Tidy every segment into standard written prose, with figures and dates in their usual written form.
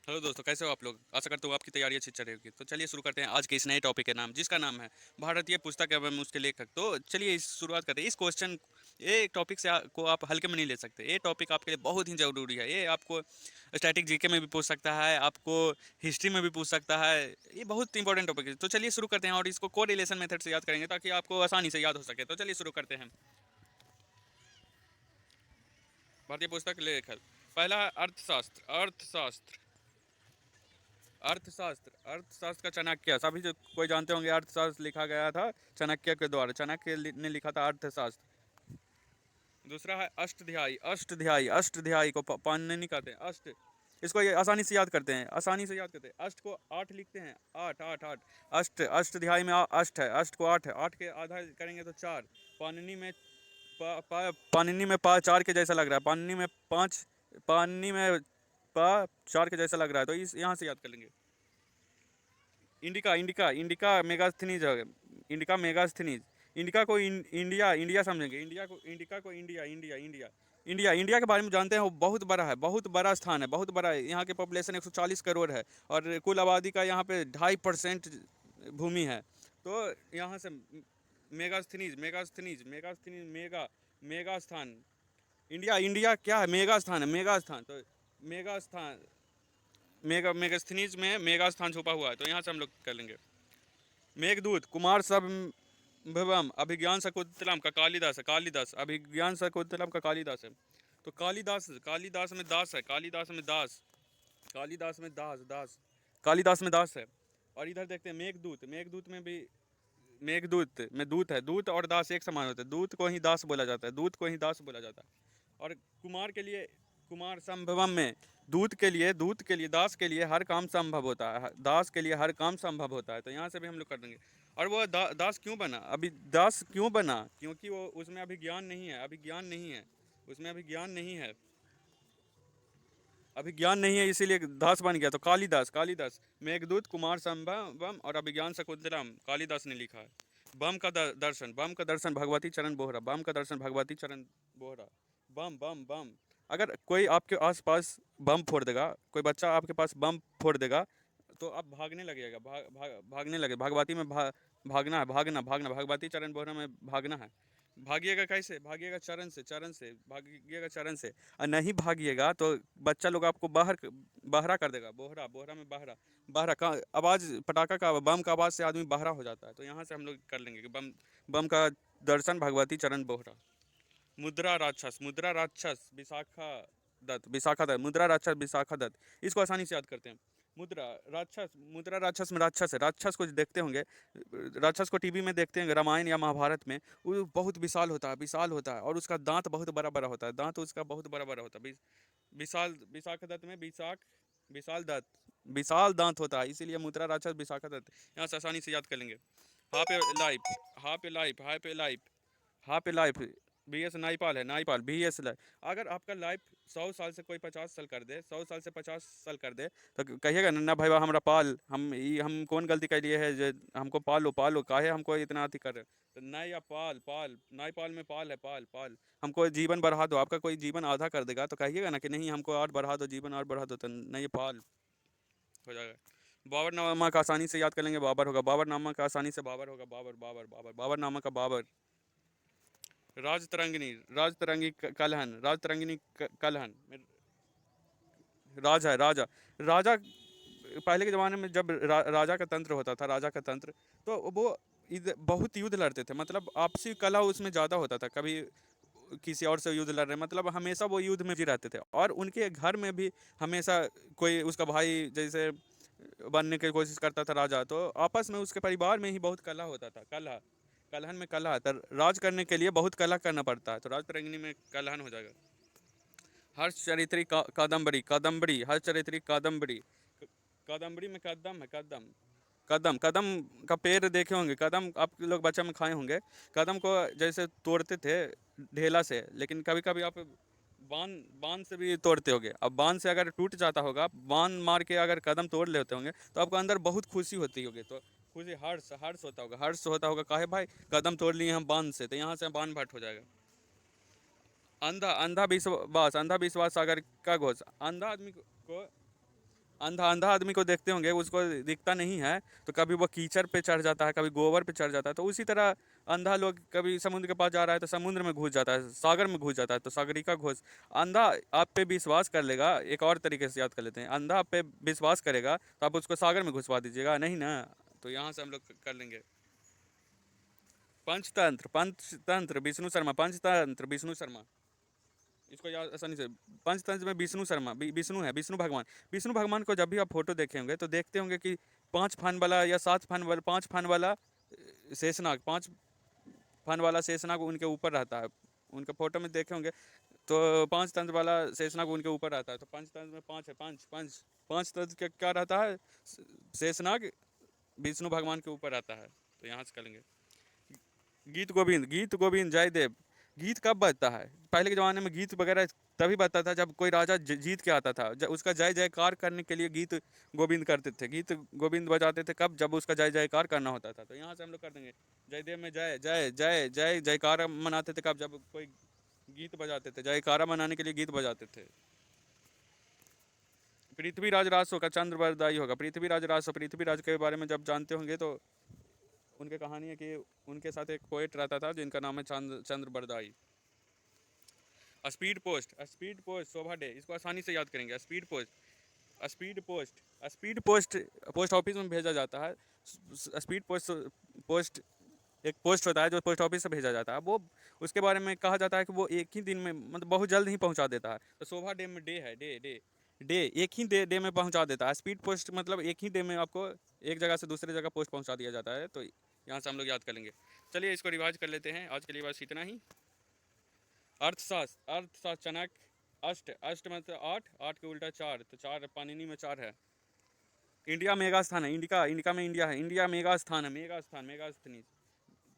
Hello दोस्तों, कैसे हो आप लोग? आशा करता हूँ आपकी तैयारी अच्छी चल रही होगी। तो चलिए शुरू करते हैं आज के इस नए टॉपिक के नाम, जिसका नाम है भारतीय पुस्तक एवं उसके लेखक। तो चलिए इस शुरुआत करते हैं इस क्वेश्चन। ये टॉपिक से को आप हल्के में नहीं ले सकते। ये टॉपिक आपके लिए बहुत ही ज़रूरी है। ये आपको स्टैटिक जीके में भी पूछ सकता है, आपको हिस्ट्री में भी पूछ सकता है। ये बहुत इंपॉर्टेंट टॉपिक है। तो चलिए शुरू करते हैं और इसको कोरिलेशन मेथड से याद करेंगे ताकि आपको आसानी से याद हो सके। तो चलिए शुरू करते हैं। भारतीय पुस्तक लेखक, पहला है अर्थशास्त्र। अर्थशास्त्र का चाणक्य, सभी जो कोई जानते होंगे, अर्थशास्त्र लिखा गया था चाणक्य के द्वारा। ने लिखा था अर्थशास्त्र। दूसरा है अष्टध्यायी को पाणिनि कहते हैं। इसको ये आसानी से याद करते हैं, अष्ट को आठ लिखते हैं। आठ आठ आठ अष्टध्यायी में अष्ट है, अष्ट को आठ है, आठ के आधा करेंगे तो चार। पाणिनि में पाणिनि में पा चार के जैसा लग रहा है, पाणिनि में पाँच, पाणिनि में पा चार के जैसा लग रहा है, तो इस यहाँ से याद कर लेंगे। इंडिका इंडिका इंडिका मेगास्थनीज है। इंडिका मेगास्थनीज। इंडिका को इंडिया इंडिया समझेंगे। इंडिका को India India India India India के बारे में जानते हैं। वो बहुत बड़ा है, बहुत बड़ा स्थान है, बहुत बड़ा है। यहाँ की पॉपुलेशन 140 करोड़ है और कुल आबादी का यहाँ पे 2.5% भूमि है। तो यहाँ से मेगास्थनीज मेगास्थनीज मेगास्थनीज मेगा मेगा स्थान। इंडिया इंडिया क्या है? मेगा स्थान है, मेगा स्थान। तो मेगा स्थान, मेगास्थनीज में मेगा स्थान छुपा हुआ है, तो यहाँ से हम लोग कर लेंगे। मेघदूत, कुमार संभवम, अभिज्ञान शकुंतलम का कालिदास है। कालिदास, अभिज्ञान शकुंतलम का कालिदास है। तो कालिदास, कालिदास में दास है, कालिदास में दास, कालिदास में दास, कालिदास में दास है। और इधर देखते हैं मेघदूत। मेघदूत में भी, मेघदूत में दूत है। दूत और दास एक समान होते हैं। दूत को ही दास बोला जाता है, दूत को ही दास बोला जाता है। और कुमार के लिए, कुमार संभवम में दूत के लिए दास के लिए हर काम संभव होता है, दास के लिए हर काम संभव होता है। तो यहाँ से भी हम लोग कर देंगे। और वो दास क्यों बना? अभी दास क्यों बना? क्योंकि वो उसमें अभी ज्ञान नहीं है, अभी ज्ञान नहीं है, उसमें अभी ज्ञान नहीं है, अभी ज्ञान नहीं है, इसीलिए दास बन गया। तो कालिदास, कालिदास मेघदूत, कुमार संभवम और अभिज्ञान शकुंतलम कालिदास ने लिखा है। बम का दर्शन, बम का दर्शन भगवती चरण बोहरा, बम का दर्शन भगवती चरण बोहरा। बम बम बम, अगर कोई आपके आसपास बम फोड़ देगा, कोई बच्चा आपके पास बम फोड़ देगा, तो आप भागने लगेगा, भागने लगे। भगवती में भागना है, भागना भागना, भगवती चरण बोहरा में भागना है। भागिएगा कैसे? भागिएगा चरण से, चरण से भागिएगा, चरण से। और नहीं भागिएगा तो बच्चा लोग आपको बहरा कर देगा। बोहरा, बोहरा में बहरा, बहरा का आवाज़, पटाखा का, बम का आवाज़ से आदमी बहरा हो जाता है। तो यहाँ से हम लोग कर लेंगे कि बम, बम का दर्शन भगवती चरण बोहरा। मुद्रा राक्षस, मुद्रा राक्षस विशाखा दत्त, मुद्रा राक्षस विशाखा दत्त। इसको आसानी से याद करते हैं। मुद्रा राक्षस में राक्षस है। राक्षस को देखते होंगे, राक्षस को टीवी में देखते होंगे, रामायण या महाभारत में। वो बहुत विशाल होता है, विशाल होता है, और उसका दांत बहुत बड़ा बड़ा होता है, दांत उसका बहुत बड़ा बड़ा होता है। विशाल, विशाखा दत्त में विशाल दत्त, विशाल दांत होता है, इसीलिए मुद्रा राक्षस विशाखा दत्त। यहाँ से आसानी से याद कर लेंगे। Half a life, half a life, half a life, half a life. V S Naipaul है, नाइपाल बी एस लाइफ। अगर आपका लाइफ 100 साल से कोई 50 साल कर दे, 100 साल से 50 साल कर दे, तो कहिएगा ना भाई हमरा पाल, हम कौन गलती कर लिए है जो हमको पालो, पालो काहे हमको इतना अति कर रहे हो? तो नया पाल, पाल नाइपाल में पाल है, पाल पाल। हमको जीवन बढ़ा दो। आपका कोई जीवन आधा कर देगा तो कहिएगा ना कि नहीं हमको और बढ़ा दो, जीवन और बढ़ा दो, तो नहीं पाल हो जाएगा। बाबर नामा का आसानी से याद कर लेंगे, बाबर होगा। बाबर नामा का आसानी से बाबर होगा, बाबर बाबर बाबर, बाबर नामा का बाबर। राजतरंगिनी, राजतरंगी कलहन, राजतरंगिनी कलहन में राज है, राजा। राजा, पहले के ज़माने में जब राजा का तंत्र होता था, राजा का तंत्र, तो वो बहुत युद्ध लड़ते थे। मतलब आपसी कला उसमें ज़्यादा होता था। कभी किसी और से युद्ध लड़ रहे हैं, मतलब हमेशा वो युद्ध में जी रहते थे। और उनके घर में भी हमेशा कोई उसका भाई जैसे बनने की कोशिश करता था राजा, तो आपस में उसके परिवार में ही बहुत कला होता था। कला, कलहन में कला, तो राज करने के लिए बहुत कला करना पड़ता है। तो राज तरंगिणी में कलहन हो जाएगा। हर्ष चरित्री कादम्बरी, कादम्बरी हर्ष चरित्री कादम्बरी। कादम्बरी में कदम है, कदम, कदम, कदम का पेड़ देखे होंगे। कदम आप लोग बच्चे में खाए होंगे। कदम को जैसे तोड़ते थे ढेला से, लेकिन कभी कभी आप बांध, बांध से भी तोड़ते होंगे। अब बांध से अगर टूट जाता होगा, बांध मार के अगर कदम तोड़ लेते होंगे, तो आपको अंदर बहुत खुशी होती होगी। तो खुशी, हर्ष, हर्ष होता होगा, हर्ष होता होगा, काहे भाई कदम तोड़ लिए हम बांध से, तो यहाँ से बांध भट्ट हो जाएगा। अंधा, अंधा विश्वास, अंधा विश्वास सागर का घोष। अंधा आदमी को, अंधा अंधा आदमी को देखते होंगे, उसको दिखता नहीं है, तो कभी वो कीचड़ पे चढ़ जाता है, कभी गोबर पे चढ़ जाता है। तो उसी तरह अंधा लोग कभी समुद्र के पास जा रहा है तो समुद्र में घुस जाता है, सागर में घुस जाता है, तो सागरिका घुस। अंधा आप पे विश्वास कर लेगा, एक और तरीके से याद कर लेते हैं, अंधा आप पे विश्वास करेगा तो आप उसको सागर में घुसवा दीजिएगा नहीं ना। तो यहाँ से हम लोग कर लेंगे। पंचतंत्र, पंचतंत्र विष्णु शर्मा, पंचतंत्र विष्णु शर्मा, इसको याद आसानी से। पंचतंत्र में विष्णु शर्मा, विष्णु है, विष्णु भगवान। विष्णु भगवान को जब भी आप फोटो देखे होंगे तो देखते होंगे कि 5 फन वाला या 7 फन वाला, 5 फन वाला शेषनाग, 5 फन वाला शेषनाग उनके ऊपर रहता है। उनके फोटो में देखे होंगे तो 5 तंत्र वाला शेषनाग उनके ऊपर रहता है। तो पंचतंत्र में 5 है, 5 तंत्र के क्या रहता है, शेषनाग विष्णु भगवान के ऊपर रहता है। तो यहाँ से करेंगे। गीत गोविंद, गीत गोविंद जयदेव। गीत कब बजता है? पहले के ज़माने में गीत वगैरह तभी बजता था जब कोई राजा जीत के आता था, उसका जय जयकार करने के लिए गीत गोविंद करते थे, गीत गोविंद बजाते थे कब, जब उसका जय जयकार करना होता था। तो यहाँ से हम लोग कर देंगे जयदेव में जय जय जय जय जयकारा मनाते थे कब, जब कोई गीत बजाते थे, जयकारा मनाने के लिए गीत बजाते थे। पृथ्वीराज रासो का चंद्रवरदाई होगा। पृथ्वीराज रासो, पृथ्वीराज के बारे में जब जानते होंगे तो उनकी कहानी है कि उनके साथ एक पोएट रहता था जिनका नाम है Chandbardai. Speed post, speed post Shobha De, इसको आसानी से याद करेंगे। Speed post, speed post, speed post post office में भेजा जाता है। स्पीड पोस्ट, पोस्ट एक पोस्ट होता है जो पोस्ट ऑफिस से भेजा जाता है, वो उसके बारे में कहा जाता है कि वो एक ही दिन में, मतलब बहुत जल्द ही पहुंचा देता है। तो शोभा डे में डे है, डे डे डे, एक ही डे में पहुंचा देता है। स्पीड पोस्ट मतलब एक ही डे में आपको एक जगह से दूसरी जगह पोस्ट पहुंचा दिया जाता है। तो यहाँ से हम लोग याद कर लेंगे। चलिए इसको रिवाइज कर लेते हैं। आज के लिए बस इतना ही। अर्थशास्त्र, अर्थशास्त्र चाणक्य। अष्ट, अष्ट मतलब 8, 8 के उल्टा 4, तो 4 पाणिनि में 4 है। इंडिया मेगा स्थान है, इंडिका, इंडिका में इंडिया है, इंडिया मेगा स्थान है, मेगा स्थान, मेगा स्थानी।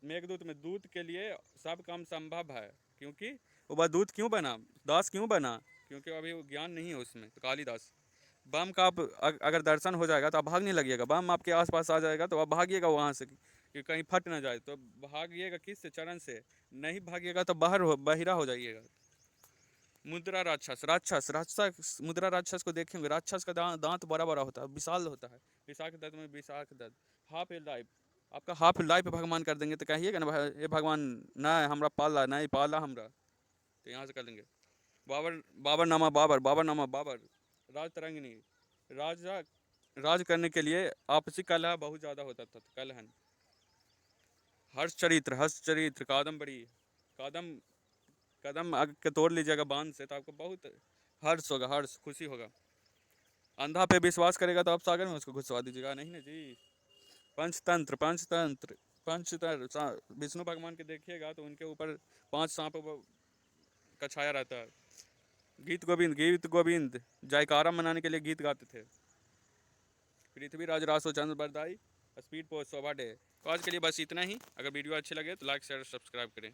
मेघदूत में दूत के लिए सब काम संभव है, क्योंकि वो बस दूत क्यों बना, दास क्यों बना, क्योंकि अभी वो ज्ञान नहीं है उसमें। तो कालिदास। बम का आप अगर दर्शन हो जाएगा तो आप भागने लगिएगा, बम आपके आसपास आ जाएगा तो आप भागिएगा वहाँ से कि कहीं फट ना जाए। तो भागिएगा किस से, चरण से। नहीं भागिएगा तो बहिरा हो जाइएगा। मुद्रा राक्षस, राक्षस राक्षस, मुद्रा राक्षस को देखेंगे। राक्षस का दांत बड़ा बड़ा होता है, विशाल होता है। विशाख दत्त में Vishakh Datt. Half a life, आपका हाफ लाइफ भगवान कर देंगे तो कहिएगा ना ये भगवान ना हमरा पाला, नहीं पाला हमरा। तो यहाँ से कर लेंगे। बाबर, बाबर नामा बाबर, बाबर नामा बाबर। राज तरंगिनी, राजा राज करने के लिए आपसी कलह बहुत ज़्यादा होता था, कलहन। हर्ष चरित्र, हर्ष चरित्र, कादम्बरी, कादम, कदम अगर तोड़ लीजिएगा बांध से तो आपको बहुत हर्ष होगा, हर्ष, खुशी होगा। अंधा पे विश्वास करेगा तो आप सागर में उसको घुसवा दीजिएगा नहीं ना जी। पंचतंत्र, पंचतंत्र, पंचतंत्र विष्णु भगवान के देखिएगा तो उनके ऊपर 5 सांप का छाया रहता है। गीत गोविंद, गीत गोविंद जयकारा मनाने के लिए गीत गाते थे। Prithviraj Raso Chand Bardai, speed post Shobha day. तो आज के लिए बस इतना ही। अगर वीडियो अच्छी लगे तो लाइक शेयर सब्सक्राइब करें।